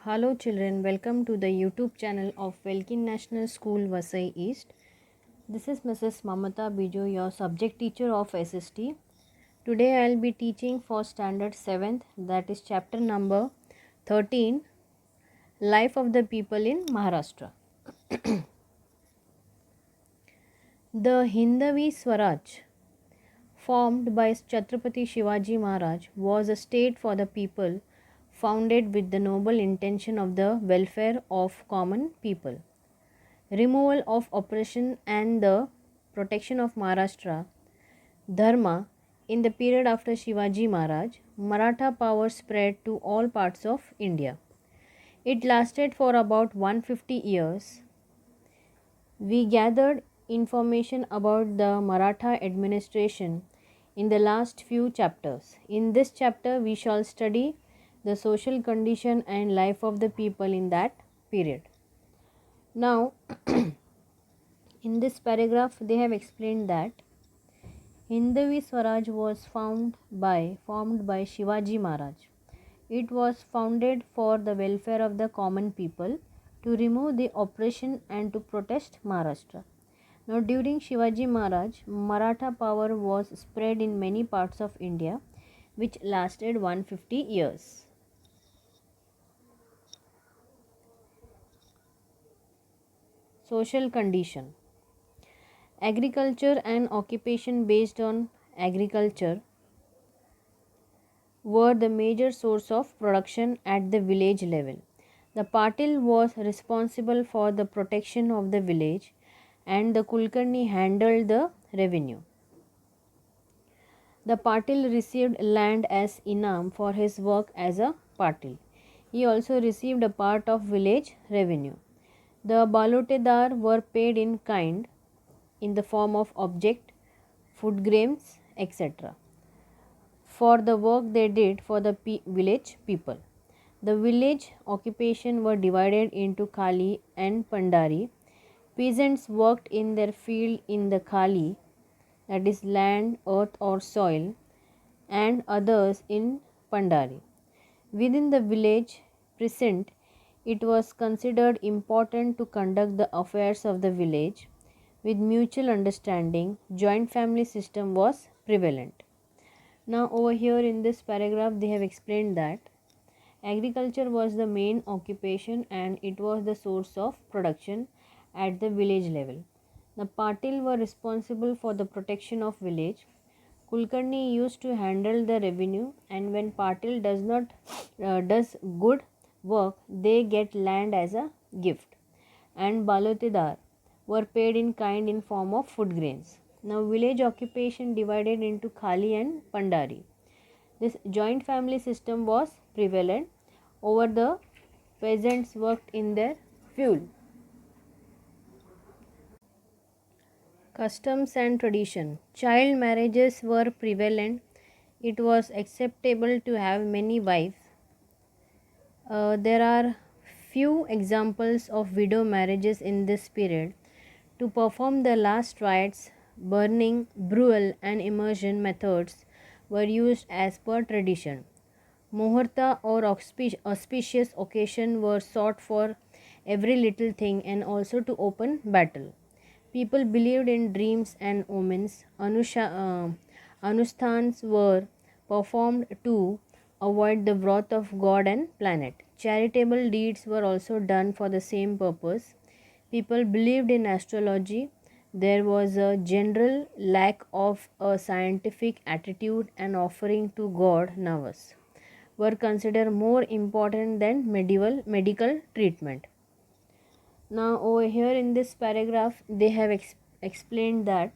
Hello children, welcome to the YouTube channel of Welkin National School Vasai East. This is Mrs. Mamata Bijo, your subject teacher of SST. Today I will be teaching for standard 7th, that is chapter number 13, Life of the People in Maharashtra. The Hindavi Swaraj, formed by Chhatrapati Shivaji Maharaj, was a state for the people founded with the noble intention of the welfare of common people. Removal of oppression and the protection of Maharashtra Dharma in the period after Shivaji Maharaj, Maratha power spread to all parts of India. It lasted for about 150 years. We gathered information about the Maratha administration in the last few chapters. In this chapter, we shall study the social condition and life of the people in that period. Now, in this paragraph, they have explained that Hindavi Swaraj was formed by Shivaji Maharaj. It was founded for the welfare of the common people, to remove the oppression and to protect Maharashtra. Now, during Shivaji Maharaj, Maratha power was spread in many parts of India, which lasted 150 years. Social condition. Agriculture and occupation based on agriculture were the major source of production at the village level. The Patil was responsible for the protection of the village and the Kulkarni handled the revenue. The Patil received land as inam for his work as a Patil. He also received a part of village revenue. The Balotedar were paid in kind in the form of object, food grains, etc. for the work they did for the village people. The village occupation were divided into Khali and Pandari. Peasants worked in their field in the Khali, that is land, earth or soil, and others in Pandari. Within the village precinct, it was considered important to conduct the affairs of the village with mutual understanding. Joint family system was prevalent. Now over here in this paragraph they have explained that agriculture was the main occupation and it was the source of production at the village level. The Patil were responsible for the protection of village. Kulkarni used to handle the revenue, and when Patil does good work, they get land as a gift. And Balotidar were paid in kind in form of food grains. Now village occupation divided into Khali and Pandari. This joint family system was prevalent. Over the peasants worked in their field. Customs and tradition. Child marriages were prevalent. It was acceptable to have many wives. There are few examples of widow marriages in this period. To perform the last rites, burning, burial, and immersion methods were used as per tradition. Muhurta or auspicious occasion were sought for every little thing and also to open battle. People believed in dreams and omens. Anusthans were performed to avoid the wrath of God and planet. Charitable deeds were also done for the same purpose. People believed in astrology. There was a general lack of a scientific attitude, and offering to God Navas were considered more important than medical treatment. Now over here in this paragraph they have explained that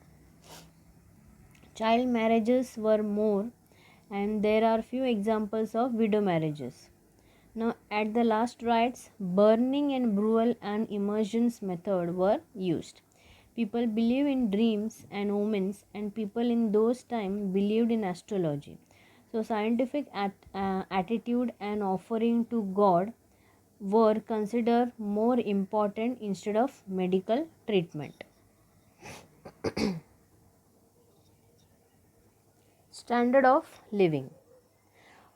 child marriages were more and there are few examples of widow marriages. Now at the last rites, burning and burial and immersions method were used. People believe in dreams and omens, and people in those times believed in astrology. So scientific attitude and offering to God were considered more important instead of medical treatment. Standard of living.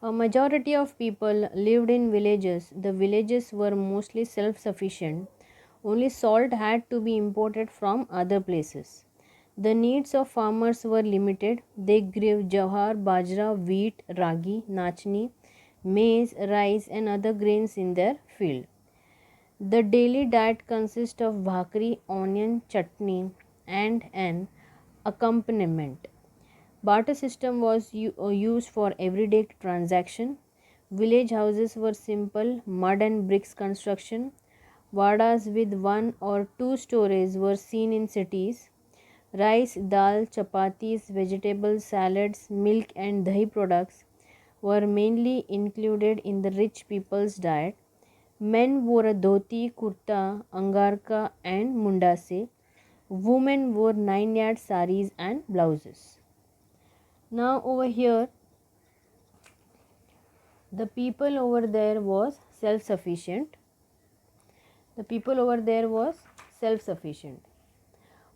A majority of people lived in villages. The villages were mostly self sufficient. Only salt had to be imported from other places. The needs of farmers were limited. They grew jawar, bajra, wheat, ragi, nachni, maize, rice, and other grains in their field. The daily diet consists of bhakri, onion, chutney, and an accompaniment. Barter system was used for everyday transaction. Village houses were simple, mud and bricks construction. Vadas with one or two stories were seen in cities. Rice, dal, chapatis, vegetables, salads, milk, and dahi products were mainly included in the rich people's diet. Men wore a dhoti, kurta, angarka, and mundase. Women wore 9 yard saris and blouses. Now, over here, the people over there was self sufficient. The people over there was self sufficient.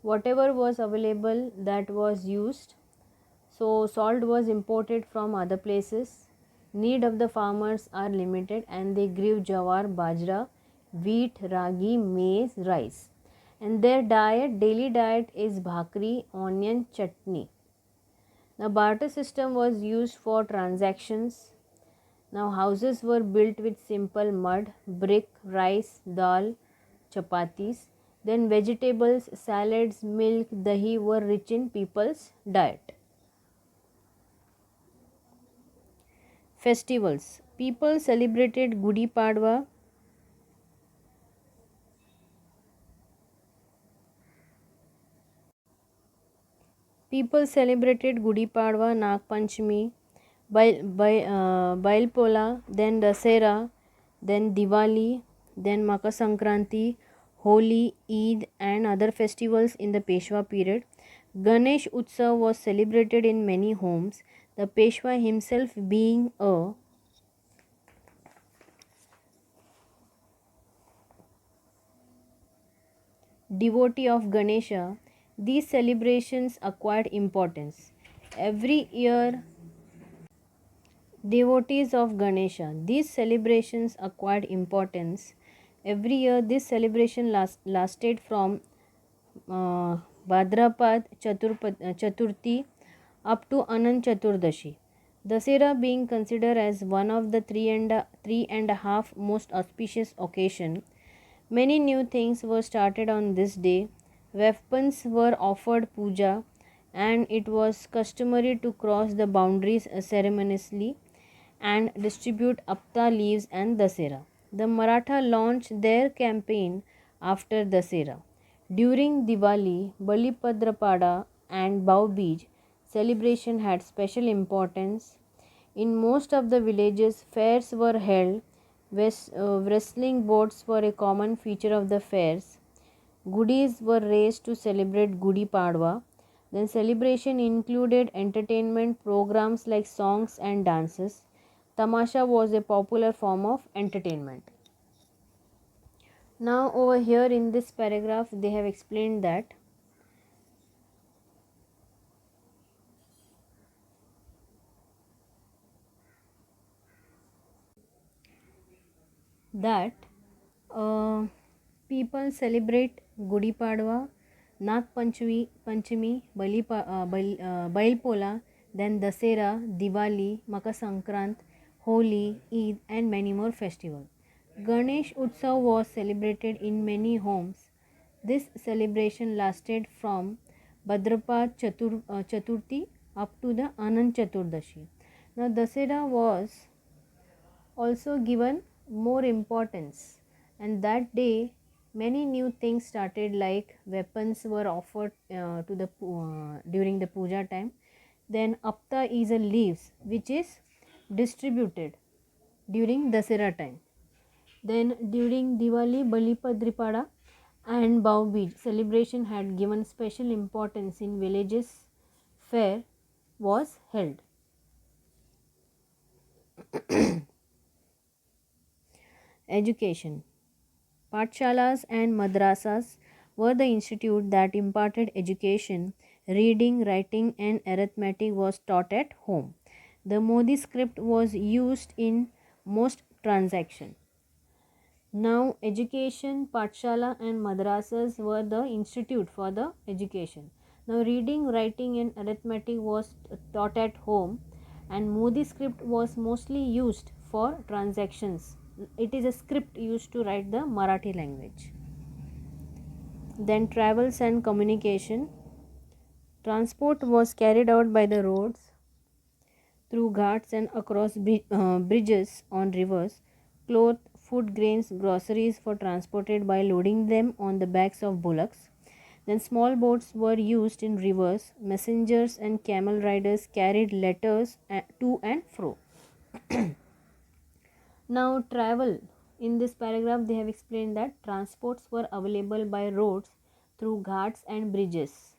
Whatever was available, that was used. So salt was imported from other places. Need of the farmers are limited, and they grew jawar, bajra, wheat, ragi, maize, rice. And their diet, daily diet is bhakri, onion, chutney. The barter system was used for transactions. Now houses were built with simple mud, brick, rice, dal, chapatis. Then vegetables, salads, milk, dahi were rich in people's diet. Festivals. People celebrated Gudi Padwa. People celebrated Gudi Padwa, Nag Panchami, Bail Pola, then Dasera, then Diwali, then Makar Sankranti, Holi, Eid, and other festivals in the Peshwa period. Ganesh Utsav was celebrated in many homes. The Peshwa himself being a devotee of Ganesha, these celebrations acquired importance. Every year, devotees of Ganesha, these celebrations acquired importance. Every year, this celebration lasted from Bhadrapad Chaturthi up to Anant Chaturdashi. Dasera being considered as one of the three and a half most auspicious occasion. Many new things were started on this day. Weapons were offered puja, and it was customary to cross the boundaries ceremoniously and distribute apta leaves and dasera. The Maratha launched their campaign after Dasera. During Diwali, Balipadrapada and Bhaubij celebration had special importance. In most of the villages, fairs were held. Wrestling bouts were a common feature of the fairs. Goodies were raised to celebrate Gudi Padwa. Then celebration included entertainment programs like songs and dances. Tamasha was a popular form of entertainment. Now over here in this paragraph they have explained that uh, people celebrate Gudi Padwa, Nag Panchami, Bail Pola, then Dasera, Diwali, Makar Sankrant, Holi, Eid, and many more festivals. Ganesh Utsav was celebrated in many homes. This celebration lasted from Chaturthi up to the Anant Chaturdashi. Now, Dasera was also given more importance, and that day many new things started, like weapons were offered during the puja time. Then apta is a leaves which is distributed during Dasera time. Then during Diwali, Balipadripada and Bhaubij celebration had given special importance in villages. Fair was held. Education. Pathshalas and madrasas were the institute that imparted education. Reading, writing, and arithmetic was taught at home. The Modi script was used in most transactions. Now, education, Pathshala and madrasas were the institute for the education. Now, reading, writing, and arithmetic was taught at home, and Modi script was mostly used for transactions. It is a script used to write the Marathi language. Then, travels and communication. Transport was carried out by the roads, through ghats and across bridges on rivers. Cloth, food, grains, groceries were transported by loading them on the backs of bullocks. Then small boats were used in rivers. Messengers and camel riders carried letters to and fro. Now, travel. In this paragraph, they have explained that transports were available by roads, through ghats and bridges,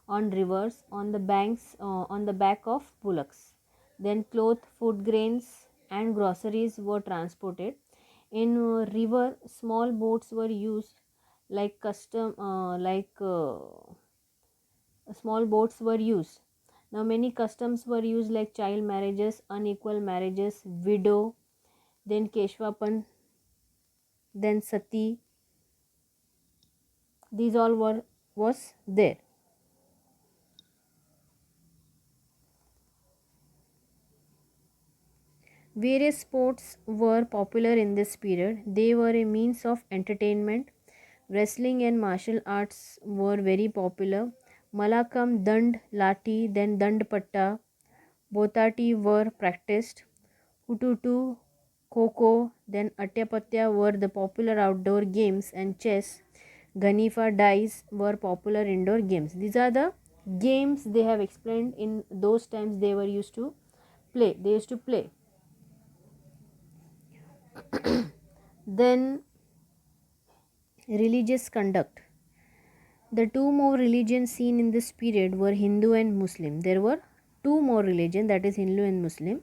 on rivers, on the back of bullocks. Then cloth, food, grains, and groceries were transported. In river, small boats were used, like small boats were used. Now many customs were used, like child marriages, unequal marriages, widow, then Keshwapan, then Sati. These all were was there. Various sports were popular in this period. They were a means of entertainment. Wrestling and martial arts were very popular. Malakam, Dand, Lati, then Dandpatta, Botati were practiced. Hututu, Kho, then Atyapatya were the popular outdoor games, and chess, Ganifa, dice were popular indoor games. These are the games they have explained. In those times they were used to play. They used to play. Then religious conduct. The two more religions seen in this period were Hindu and Muslim. There were two more religions, that is Hindu and Muslim.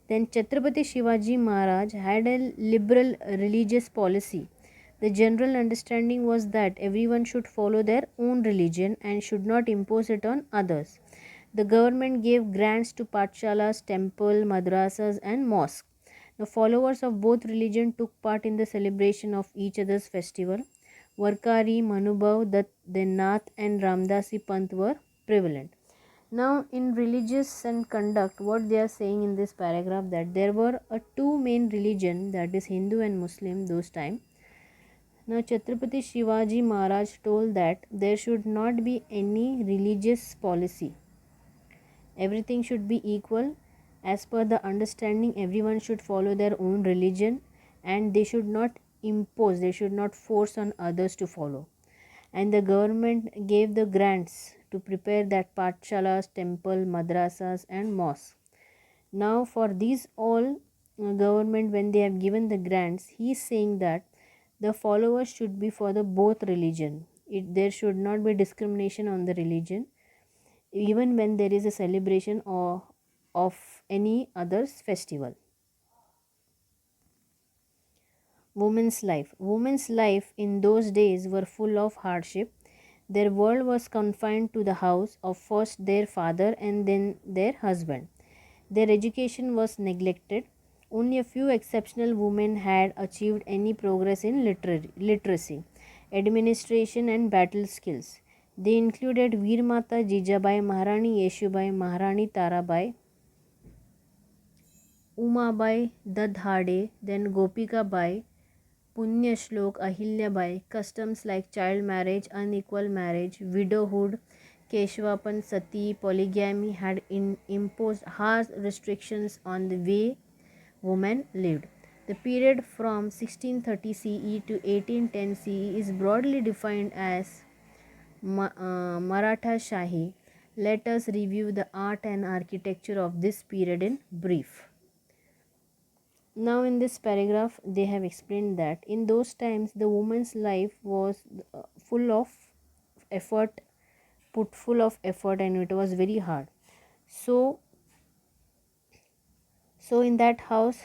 Then Chhatrapati Shivaji Maharaj had a liberal religious policy. The general understanding was that everyone should follow their own religion and should not impose it on others. The government gave grants to pathshalas, temple, madrasas and mosques. The followers of both religions took part in the celebration of each other's festival. Varkari, Manubhav, Dutt, then Nath and Ramdasi Pant were prevalent. Now, in religious and conduct, what they are saying in this paragraph, that there were two main religion, that is Hindu and Muslim, those time. Now, Chhatrapati Shivaji Maharaj told that there should not be any religious policy. Everything should be equal. As per the understanding, everyone should follow their own religion, and they should not impose, they should not force on others to follow. And the government gave the grants to prepare that pathshalas, temple, madrasas and mosques. Now for these all, government, when they have given the grants, he is saying that the followers should be for the both religion. There should not be discrimination on the religion, even when there is a celebration or of any other's festival. Women's life in those days were full of hardship. Their world was confined to the house of first their father and then their husband. Their education was neglected. Only a few exceptional women had achieved any progress in literacy, administration and battle skills. They included Veermata Jijabai, Maharani Yeshubai, Maharani Tarabai, Umabai Dadhade, then Gopika Bai, Punya Shlok, Ahilyabai. Customs like child marriage, unequal marriage, widowhood, Keshwapan, Sati, polygamy had imposed harsh restrictions on the way women lived. The period from 1630 CE to 1810 CE is broadly defined as Maratha Shahi. Let us review the art and architecture of this period in brief. Now in this paragraph they have explained that in those times the woman's life was full of effort, put full of effort, and it was very hard. So in that house,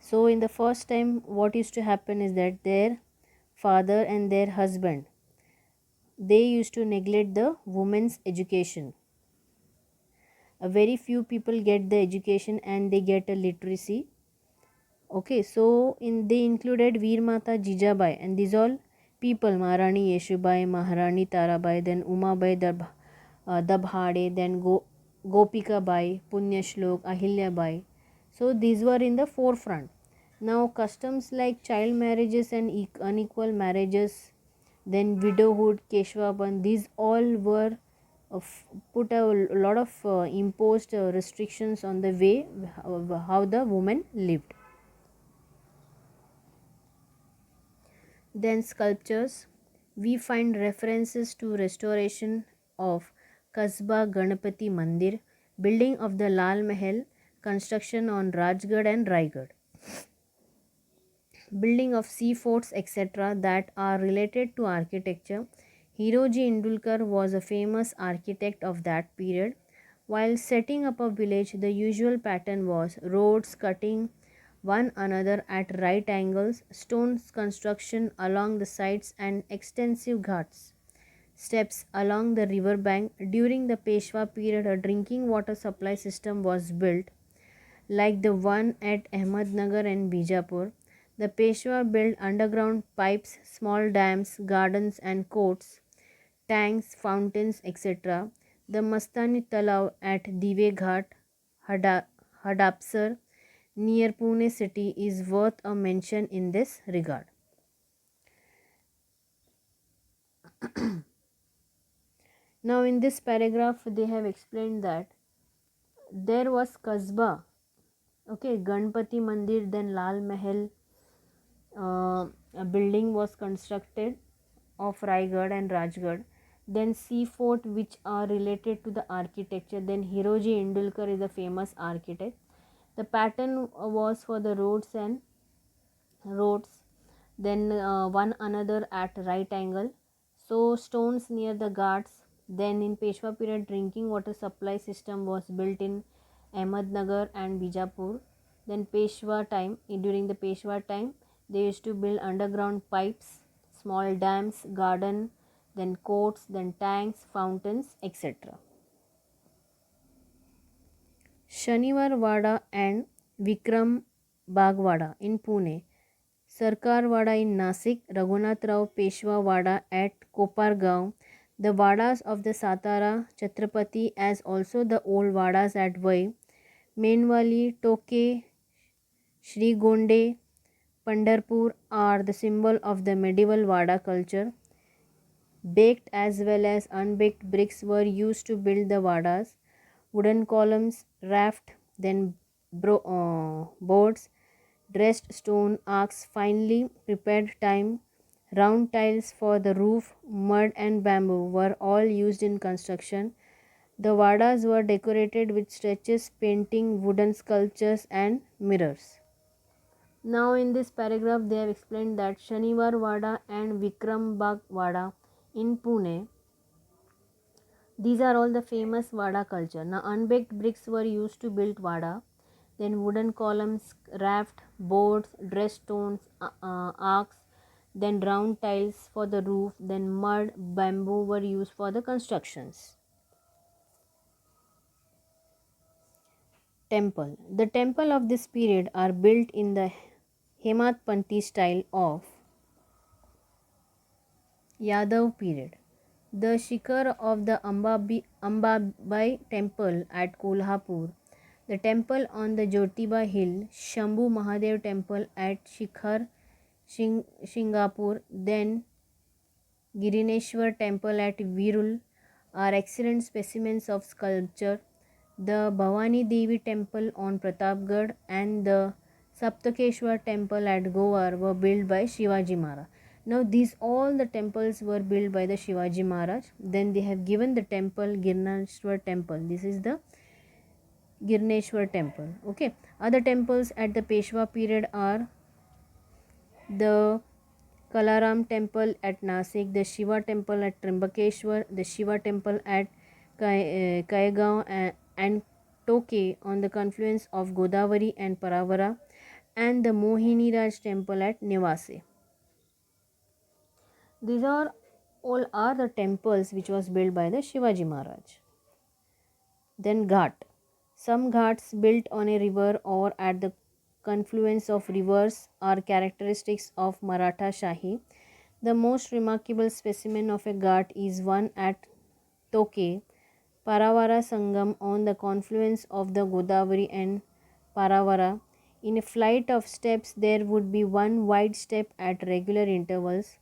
so in the first time what used to happen is that their father and their husband, they used to neglect the women's education. A very few people get the education and they get a literacy. Okay, so they included Veer Mata Jijabai, and these all people, Maharani Yeshubai, Maharani Tarabai, then Umabai Dabhade, then Gopika Bai, Punya Shlok, Ahilya Bai. So these were in the forefront. Now customs like child marriages and unequal marriages, then widowhood, Keshwaban, these all were put a lot of imposed restrictions on the way how the woman lived. Then sculptures, we find references to restoration of Kasba Ganapati Mandir, building of the Lal Mahal, construction on Rajgarh and Raigad, building of sea forts, etc., that are related to architecture. Hiroji Indulkar was a famous architect of that period. While setting up a village, the usual pattern was roads cutting one another at right angles, stone construction along the sides, and extensive ghats. Steps along the river bank. During the Peshwa period, a drinking water supply system was built, like the one at Ahmednagar and Bijapur. The Peshwa built underground pipes, small dams, gardens, and courts, tanks, fountains, etc. The Mastani Talav at Dive Ghat, Hadapsar, near Pune city, is worth a mention in this regard. Now, in this paragraph, they have explained that there was Kasba, okay, Ganpati Mandir, then Lal Mahal, a building was constructed of Raigad and Rajgarh, then sea fort which are related to the architecture, then Hiroji Indulkar is a famous architect. The pattern was for the roads, then one another at right angle, so stones near the ghats. Then in Peshwa period, drinking water supply system was built in Ahmednagar and Bijapur. Then Peshwa time, during the Peshwa time, they used to build underground pipes, small dams, garden, then courts, then tanks, fountains, etc. Shaniwar Wada and Vikram Bagwada in Pune, Sarkar Wada in Nasik, Raghunath Rao Peshwa Wada at Kopargaon, the Vadas of the Satara Chhatrapati, as also the old Vadas at Vai, Menwali, Toke, Srigonde, Pandharpur are the symbol of the medieval Vada culture. Baked as well as unbaked bricks were used to build the Vadas. Wooden columns, raft, then boards, dressed stone arcs, finely prepared time, round tiles for the roof, mud and bamboo were all used in construction. The Vadas were decorated with stretches, painting, wooden sculptures, and mirrors. Now, in this paragraph, they have explained that Shaniwar Vada and Vikram Bagh Vada in Pune, these are all the famous Vada culture. Now, unbaked bricks were used to build Vada, then wooden columns, raft, boards, dressed stones, arcs, then round tiles for the roof, then mud, bamboo were used for the constructions. Temple. The temple of this period are built in the Hemadpanti style of Yadav period. The Shikhar of the Ambabai temple at Kolhapur, the temple on the Jyotiba hill, Shambhu Mahadev temple at Shikhar, Singapore, then Girineshwar temple at Virul are excellent specimens of sculpture. The Bhavani Devi temple on Pratapgarh and the Saptakeshwar temple at Goa were built by Shivaji Maharaj. Now these all the temples were built by the Shivaji Maharaj. Then they have given the temple Girneshwar temple. This is the Girneshwar temple. Okay. Other temples at the Peshwa period are the Kalaram temple at Nasik, the Shiva temple at Trimbakeshwar, the Shiva temple at Kaigaon and Toke on the confluence of Godavari and Paravara, and the Mohini Raj temple at Nivase. These are all are the temples which was built by the Shivaji Maharaj. Then Ghat. Some ghats built on a river or at the confluence of rivers are characteristics of Maratha Shahi. The most remarkable specimen of a ghat is one at Toke, Paravara Sangam on the confluence of the Godavari and Paravara. In a flight of steps, there would be one wide step at regular intervals.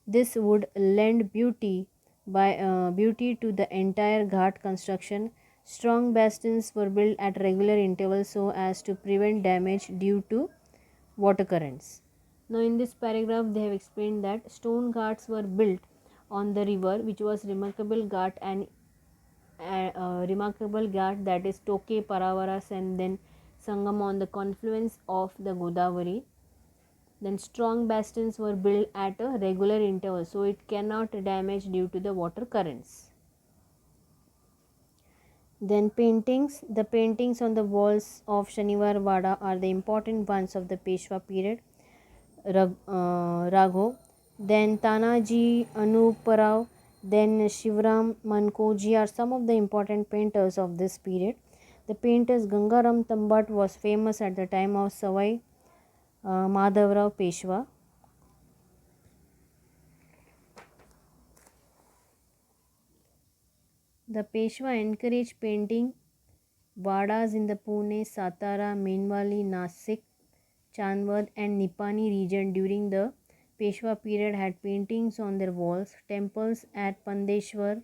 This would lend beauty to the entire ghat construction. Strong bastions were built at regular intervals so as to prevent damage due to water currents. Now, in this paragraph, they have explained that stone ghats were built on the river, which was remarkable ghat and remarkable ghat, that is Toke, Paravaras, and then Sangam on the confluence of the Godavari. Then strong bastions were built at a regular interval so it cannot damage due to the water currents. Then paintings. The paintings on the walls of Shaniwar Wada are the important ones of the Peshwa period. Ragho, then Tanaji Anuparao, then Shivram Mankoji are some of the important painters of this period. The painters Gangaram Tambat was famous at the time of Savai Madhavrao Peshwa. The Peshwa encouraged painting Vadas in the Pune, Satara, Menwali, Nasik, Chanwad and Nipani region during the Peshwa period had paintings on their walls. Temples at Pandeshwar,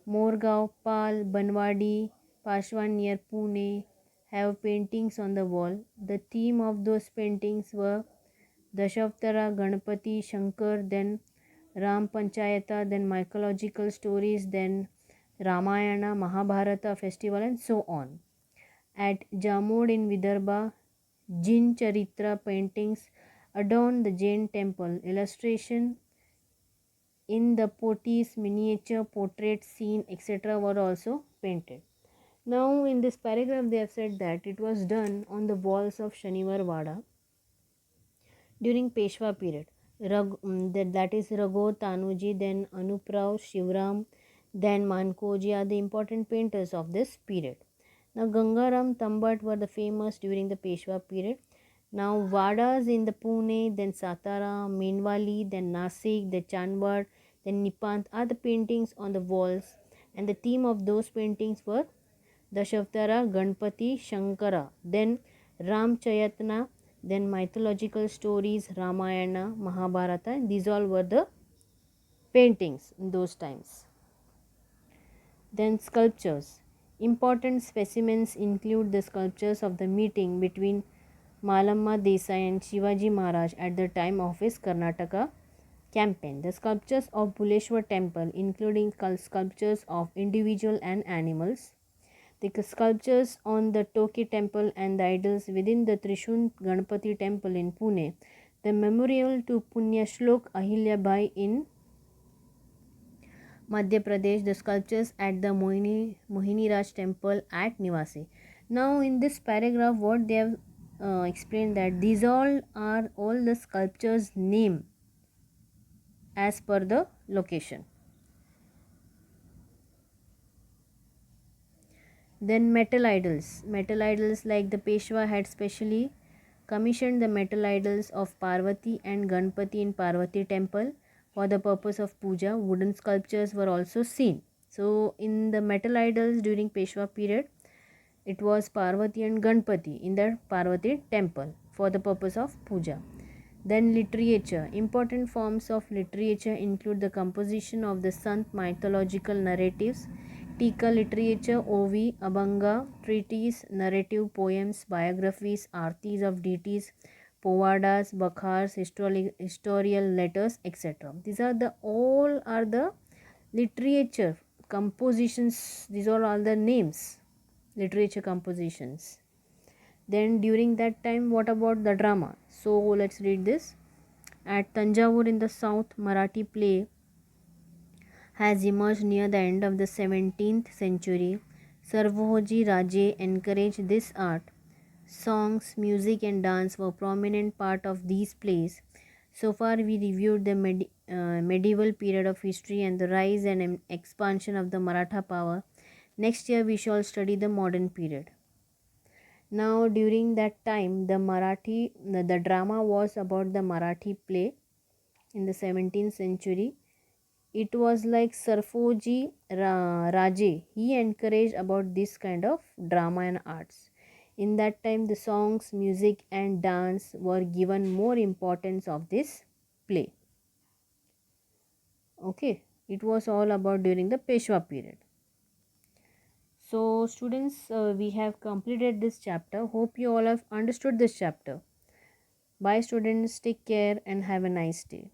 Morgaon, Pal, Banwadi, Pashwan near Pune have paintings on the wall. The theme of those paintings were Dashavatara, Ganpati, Shankar, then Ram Panchayata, then mythological stories, then Ramayana, Mahabharata festival and so on. At Jamod in Vidarbha, Jin Charitra paintings adorn the Jain temple. Illustration in the Potis, miniature, portrait, scene, etc. were also painted. Now, in this paragraph, they have said that it was done on the walls of Shaniwar Wada during Peshwa period. That is Raghu, Tanuji, then Anuprao, Shivram, then Mankoji are the important painters of this period. Now, Gangaram, Tambat were the famous during the Peshwa period. Now, Vadas in the Pune, then Satara, Menwali, then Nasik, then Chanwad, then Nipant are the paintings on the walls, and the theme of those paintings were Dashavatara, Ganpati, Shankara, then Ram Chayatna, then mythological stories, Ramayana, Mahabharata. These all were the paintings in those times. Then sculptures. Important specimens include the sculptures of the meeting between Malamma Desai and Shivaji Maharaj at the time of his Karnataka campaign. The sculptures of Buleshwar temple, including sculptures of individual and animals. The sculptures on the Toki temple and the idols within the Trishun Ganpati temple in Pune. The memorial to Punya Shlok Ahilya Bai in Madhya Pradesh, the sculptures at the Mohini Raj temple at Nivasi. Now, in this paragraph, what they have explained that these all are all the sculptures' name as per the location. Then metal idols. Metal idols like the Peshwa had specially commissioned the metal idols of Parvati and Ganpati in Parvati temple for the purpose of puja. Wooden sculptures were also seen. So, in the metal idols during Peshwa period, it was Parvati and Ganpati in the Parvati temple for the purpose of puja. Then literature. Important forms of literature include the composition of the Sant mythological narratives, Tika literature, Ovi, Abhanga, treatise, narrative poems, biographies, artis of deities, povadas, bakhars, historical letters, etc. These are the all are the literature compositions. These are all the names, literature compositions. Then during that time, what about the drama? So let's read this. At Tanjavur in the south, Marathi play has emerged near the end of the 17th century. Sarvoji Raje encouraged this art. Songs, music and dance were prominent part of these plays. So far we reviewed the medieval period of history and the rise and expansion of the Maratha power. Next year we shall study the modern period. Now during that time the drama was about the Marathi play in the 17th century. It was like Sarfoji Raje. He encouraged about this kind of drama and arts. In that time, the songs, music, and dance were given more importance of this play. Okay, it was all about during the Peshwa period. So, students, we have completed this chapter. Hope you all have understood this chapter. Bye, students. Take care and have a nice day.